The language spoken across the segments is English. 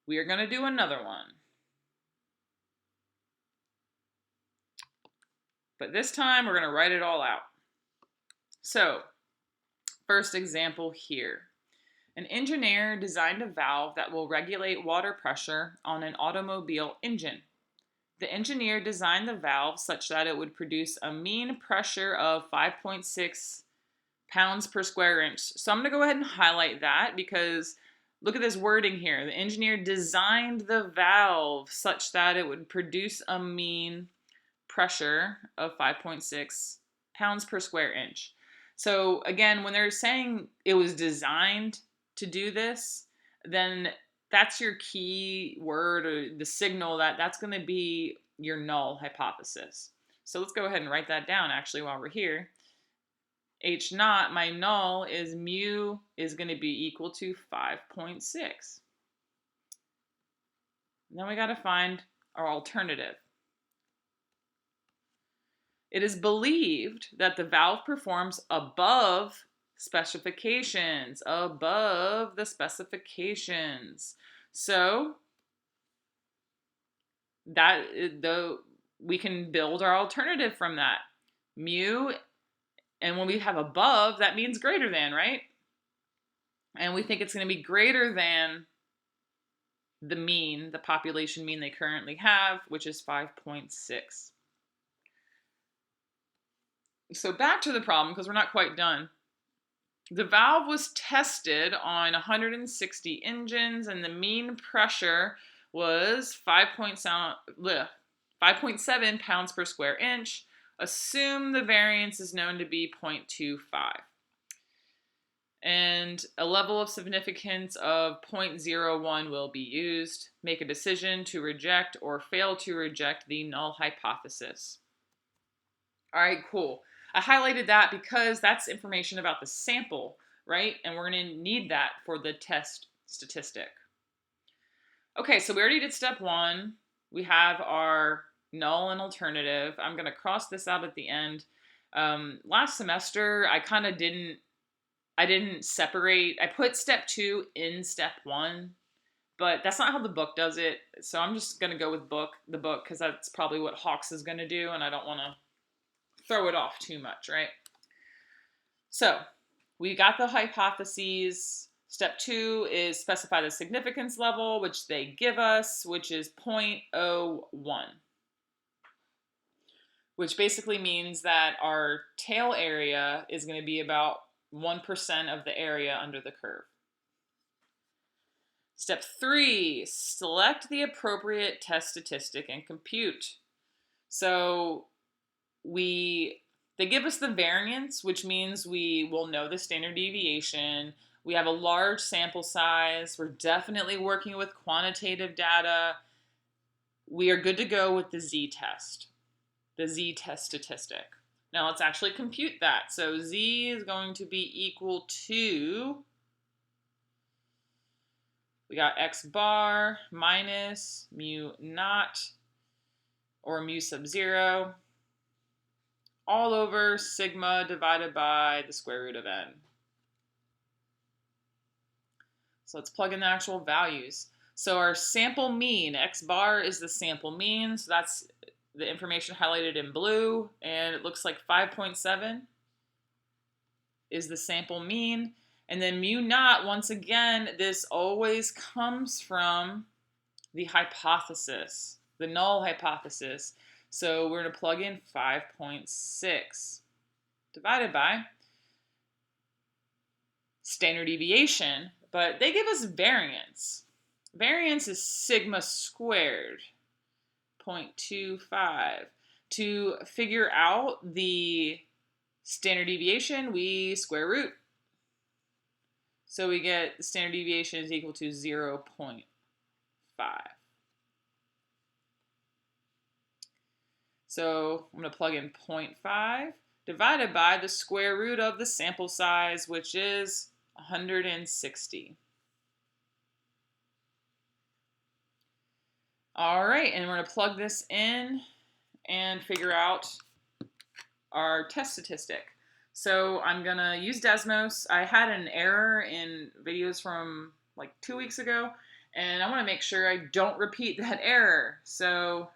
We are going to do another one. But this time we're going to write it all out. So, first example here. An engineer designed a valve that will regulate water pressure on an automobile engine. The engineer designed the valve such that it would produce a mean pressure of 5.6 pounds per square inch. So I'm going to go ahead and highlight that because look at this wording here. The engineer designed the valve such that it would produce a mean pressure of 5.6 pounds per square inch. So again, when they're saying it was designed to do this, then that's your key word or the signal that's going to be your null hypothesis. So let's go ahead and write that down actually while we're here. H naught, my null is mu is going to be equal to 5.6. Then we got to find our alternative. It is believed that the valve performs above specifications, above the specifications. So we can build our alternative from that. Mu, and when we have above, that means greater than, right? And we think it's going to be greater than the mean, the population mean they currently have, which is 5.6. So back to the problem, because we're not quite done. The valve was tested on 160 engines, and the mean pressure was 5.7 pounds per square inch. Assume the variance is known to be 0.25. And a level of significance of 0.01 will be used. Make a decision to reject or fail to reject the null hypothesis. All right, cool. I highlighted that because that's information about the sample, right? And we're going to need that for the test statistic. Okay, so we already did step one. We have our null and alternative. I'm going to cross this out at the end. Last semester, I didn't separate. I put step two in step one, but that's not how the book does it. So I'm just going to go with the book, because that's probably what Hawkes is going to do, and I don't want to throw it off too much, right? So we got the hypotheses. Step two is specify the significance level, which they give us, which is 0.01, which basically means that our tail area is going to be about 1% of the area under the curve. Step three, select the appropriate test statistic and compute. So they give us the variance, which means we will know the standard deviation. We have a large sample size. We're definitely working with quantitative data. We are good to go with the z-test, the z-test statistic. Now let's actually compute that. So z is going to be equal to, we got x bar minus mu naught, or mu sub 0, all over sigma divided by the square root of n. So let's plug in the actual values. So our sample mean, x bar is the sample mean, so that's the information highlighted in blue, and it looks like 5.7 is the sample mean. And then mu naught, once again, this always comes from the hypothesis, the null hypothesis. So we're going to plug in 5.6 divided by standard deviation, but they give us variance. Variance is sigma squared, 0.25. To figure out the standard deviation, we square root. So we get the standard deviation is equal to 0.5. So I'm going to plug in 0.5 divided by the square root of the sample size, which is 160. All right, and we're going to plug this in and figure out our test statistic. So I'm going to use Desmos. I had an error in videos from like 2 weeks ago, And I want to make sure I don't repeat that error. So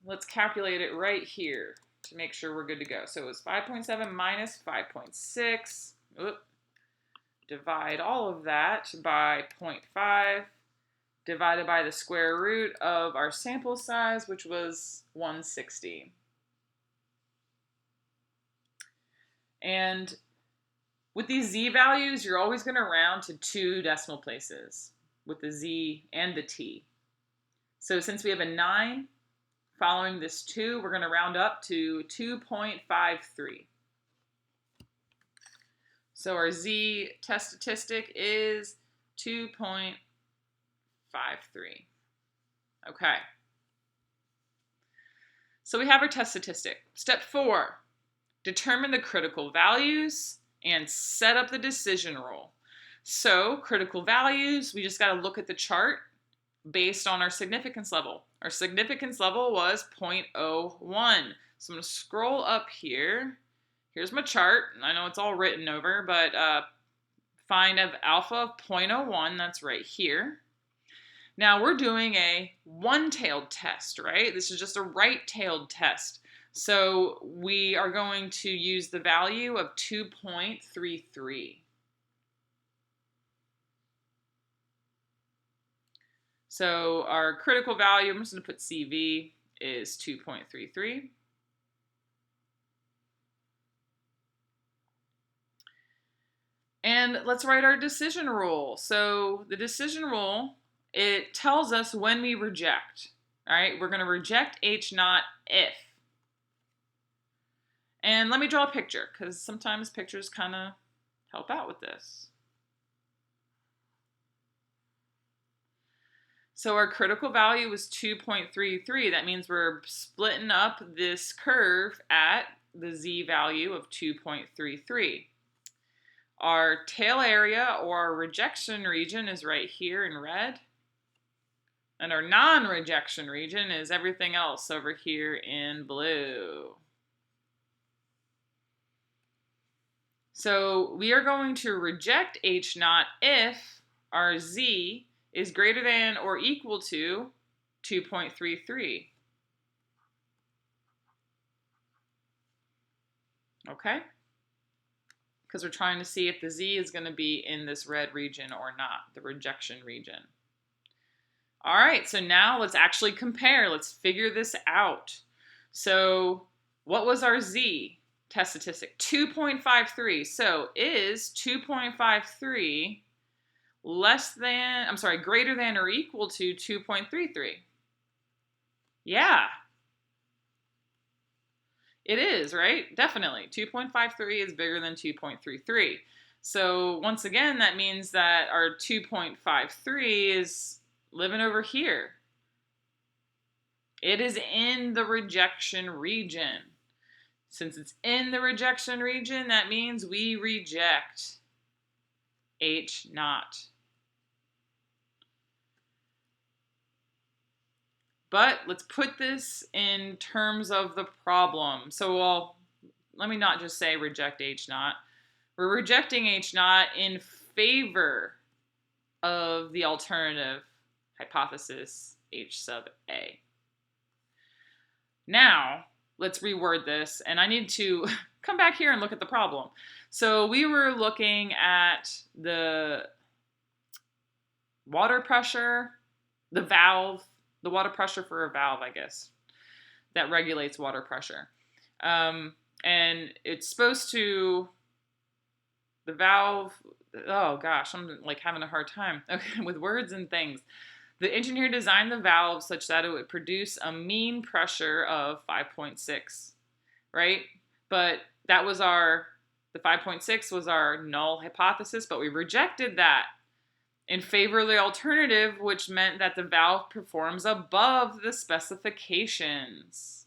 let's calculate it right here to make sure we're good to go. So it was 5.7 minus 5.6. Oop. Divide all of that by 0.5 divided by the square root of our sample size, which was 160. And with these z values, you're always going to round to 2 decimal places with the z and the t. So since we have a 9 following this 2, we're going to round up to 2.53. So our z test statistic is 2.53. Okay. So we have our test statistic. Step 4, determine the critical values and set up the decision rule. So critical values, we just got to look at the chart based on our significance level. Our significance level was 0.01. So I'm going to scroll up here. Here's my chart. I know it's all written over, but find of alpha of 0.01, that's right here. Now we're doing a one-tailed test, right? This is just a right-tailed test. So we are going to use the value of 2.33. So our critical value, I'm just going to put CV, is 2.33. And let's write our decision rule. So the decision rule, it tells us when we reject. All right, we're going to reject H naught if. And let me draw a picture, because sometimes pictures kind of help out with this. So our critical value was 2.33. That means we're splitting up this curve at the z value of 2.33. Our tail area, or our rejection region, is right here in red. And our non-rejection region is everything else over here in blue. So we are going to reject H naught if our z is greater than or equal to 2.33. Okay? Because we're trying to see if the z is going to be in this red region or not, the rejection region. All right, so now let's actually compare. Let's figure this out. So what was our z test statistic? 2.53. So is 2.53 greater than or equal to 2.33? Yeah, it is, right? Definitely. 2.53 is bigger than 2.33. So once again, that means that our 2.53 is living over here. It is in the rejection region. Since it's in the rejection region, that means we reject H naught. But let's put this in terms of the problem. So let me not just say reject H naught. We're rejecting H naught in favor of the alternative hypothesis H sub A. Now, let's reword this, and I need to come back here and look at the problem. So we were looking at the water pressure, the valve, the water pressure for a valve, I guess, that regulates water pressure. And it's supposed to, the valve, oh gosh, I'm like having a hard time with words and things. The engineer designed the valve such that it would produce a mean pressure of 5.6, right? But that was the 5.6 was our null hypothesis, but we rejected that in favor of the alternative, which meant that the valve performs above the specifications.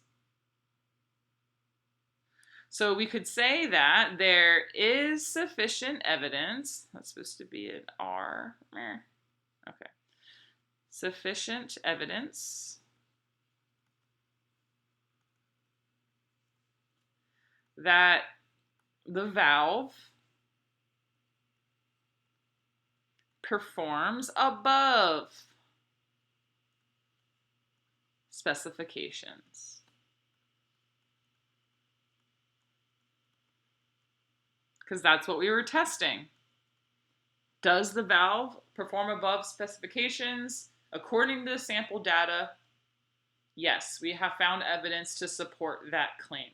So we could say that there is sufficient evidence. That's supposed to be an R. Okay. Sufficient evidence that the valve performs above specifications. Because that's what we were testing. Does the valve perform above specifications according to the sample data? Yes, we have found evidence to support that claim.